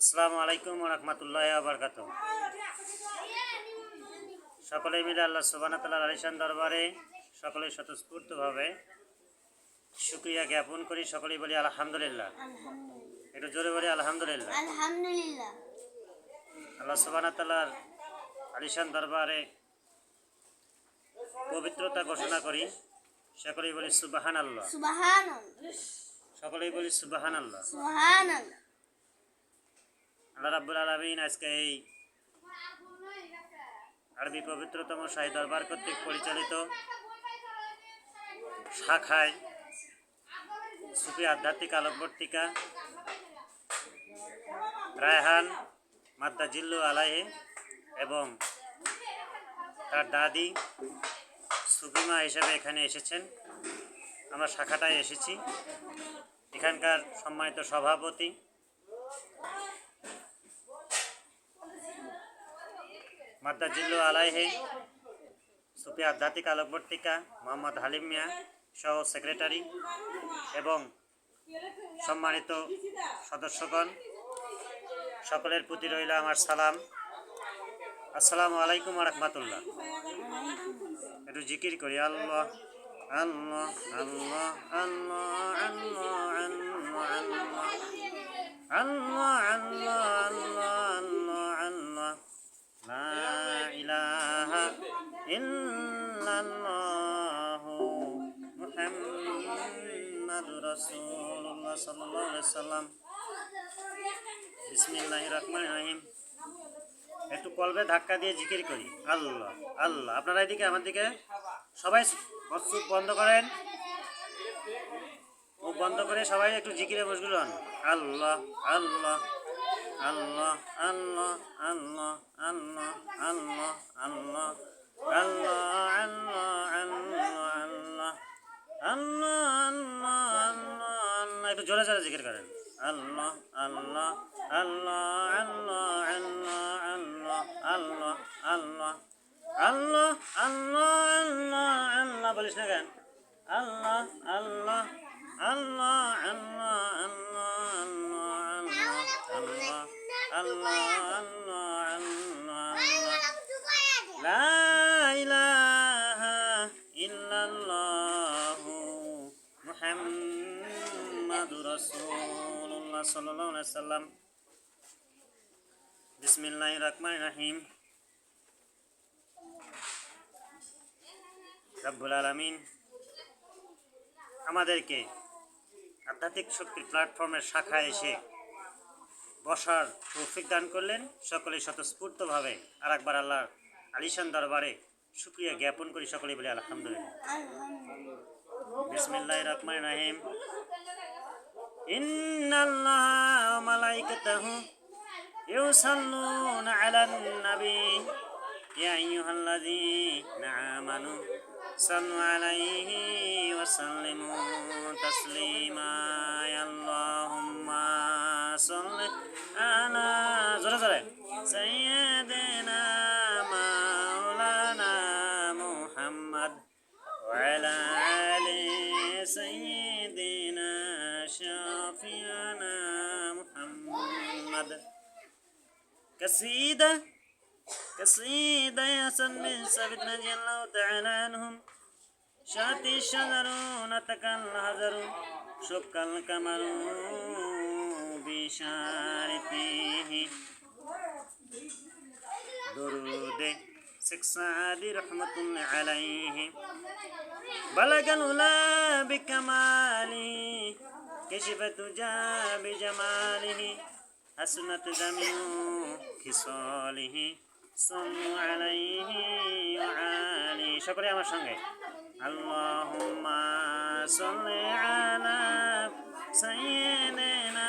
আসসালামু আলাইকুম ওয়া রাহমাতুল্লাহি ওয়া বারাকাতুহু। সকলে মিলে আল্লাহ সুবহানাহু ওয়া তাআলার আলিশান দরবারে সকলে স্বতঃস্ফূর্তভাবে শুকরিয়া জ্ঞাপন করি। সকলেই বলি আলহামদুলিল্লাহ। একটু জোরে বলি আলহামদুলিল্লাহ। আলহামদুলিল্লাহ। আল্লাহ সুবহানাহু ওয়া তাআলার আলিশান দরবারে পবিত্রতা ঘোষণা করি। সকলেই বলি সুবহানাল্লাহ। সুবহানাল্লাহ। সকলেই বলি সুবহানাল্লাহ। সুবহানাল্লাহ। আল্লাহ রাব্বুল আলামিন আজকে এই আরবি পবিত্রতম শাহী দরবার কর্তৃক পরিচালিত শাখায় সুফি আধ্যাত্মিক আলোকবর্তিকা রায়হান মাদ্দা জিল্লু আলাইহি এবং তার দাদি সুফিমা হিসেবে এখানে এসেছেন। আমরা শাখাটায় এসেছি। এখানকার সম্মানিত সভাপতি মাদ্দা জিল্লু আলাইহি সুফি আধ্যাত্মিক আলোকবর্তিকা মোহাম্মদ হালিম মিয়া সহ সেক্রেটারি এবং সম্মানিত সদস্যগণ, সকলের প্রতি রইল আমার সালাম। আসসালামু আলাইকুম ওয়া রাহমাতুল্লাহ। একটু জিকির করি আল্লাহ আল্লাহ আল্লাহ আল্লাহ আল্লাহ আল্লাহ আল্লাহ আল্লাহ আল্লাহ আল্লাহ লা ইলাহা ইল্লাল্লাহু মুহাম্মাদুর রাসূলুল্লাহ সাল্লাল্লাহু আলাইহি ওয়াসাল্লাম। বিসমিল্লাহির রহমানির রহিম। একটু কলবে ধাক্কা দিয়ে জিকির করি আল্লাহ আল্লাহ। আপনারা এদিকে আমার দিকে সবাই চোখ বন্ধ করেন, মুখ বন্ধ করে সবাই একটু জিকিরে মশগুল হন। আল্লাহ আল্লাহ আল্লাহ আল্লাহ আল্লাহ আল্লাহ আল্লাহ আল্লাহ আল্লাহ আল্লাহ আল্লাহ আল্লাহ আল্লাহ আল্লাহ। একটু জোরে জোরে জিকির করেন আল্লাহ আল্লাহ আল্লাহ আল্লাহ আল্লাহ আল্লাহ আল্লাহ আল্লাহ আল্লাহ আল্লাহ আল্লাহ বলিস না কেন? আল্লাহ আল্লাহ আল্লাহ আল্লাহ আল্লাহ আল্লাহ আল্লাহ আল্লাহ আল্লাহ লা ইলাহা ইল্লাল্লাহু মুহাম্মাদুর রাসূলুল্লাহ সাল্লাল্লাহু আলাইহি ওয়াসাল্লাম। বিসমিল্লাহির রহমানির রহিম। রব্বুল আলামিন আমাদেরকে আধ্যাত্মিক শক্তির প্ল্যাটফর্মের শাখায় এসে বসার তৌফিক দান করলেন। সকলেই স্বতঃস্ফূর্তভাবে আর একবার আল্লাহর আলিশান দরবারে শুকরিয়া জ্ঞাপন করি। সকলেই বলি আলহামদুলিল্লাহ। বিসমিল্লাহির রহমানির রহিম। ইন্নাল্লাহা ওয়া মালাইকাতাহু ইউসাল্লুনা আলান নবী ইয়া আইয়ুহাল্লাযীনা আমানু সাল্লু আলাইহি ওয়া সাল্লিমু তাসলিমা। আল্লাহুম্মা সাল্লি আলা জোরে জোরে সাইয়্যিদিনা মাওলানা মুহাম্মদ ওয়া আলা আলি সাইয়্যিদিনা শাফিয়ানা মুহাম্মদ। قصيدة يا سلمي ثابت رضي الله تعالى عنهم. شاتي الشجر نتك الهجر شق القمر بشارته. درود سعد رحمة عليه. بلغ العلا بكماله كشفت جاء بجماله حسنت جميع خصاله صلوا عليه وعلي. সকলে আমার সঙ্গে আল্লাহুম্মা সাল্লি আলা সাইয়্যিদিনা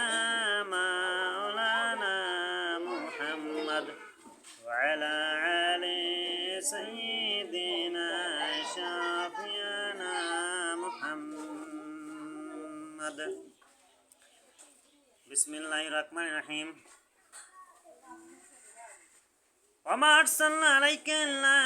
মাওলানা মুহাম্মদ ওয়া আলা আলি সাইয়্যিদিনা শাফিয়ানা মুহাম্মদ। বিসমিল্লাহির রহমানির রহিম। ওয়া মা আরসালনা আলাইকা ইল্লা